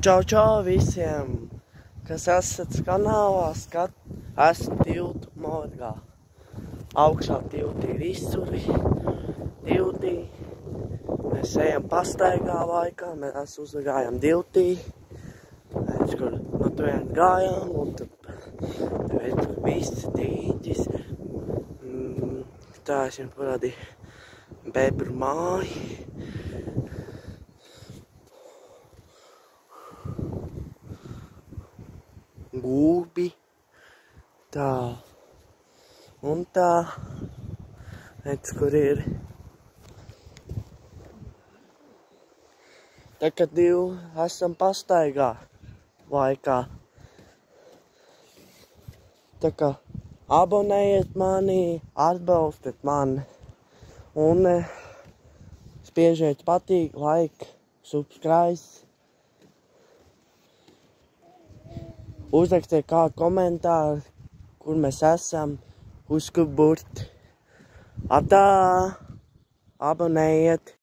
Čau, čau visiem, kas esat kanālā, esat tiltu morgā. Augšā tilti ir izsuri, tiltī. Mēs ejam pastaigā laikā, mēs uzgājam diltī. Mēs, kur no turien gājām, un tad tur viss tīģis. Tā es jums parādīju bebru māju. Gūbi, tā, un tā, redz, kur ir. Tā, kad esam pastaigā laikā. Tā kā abonējiet mani, atbalstiet mani, un spiežiet patīk, like, subscribe. Uzrakstiet kādu komentāru, kur mēs esam, uz kur burt. Atā, abonējiet.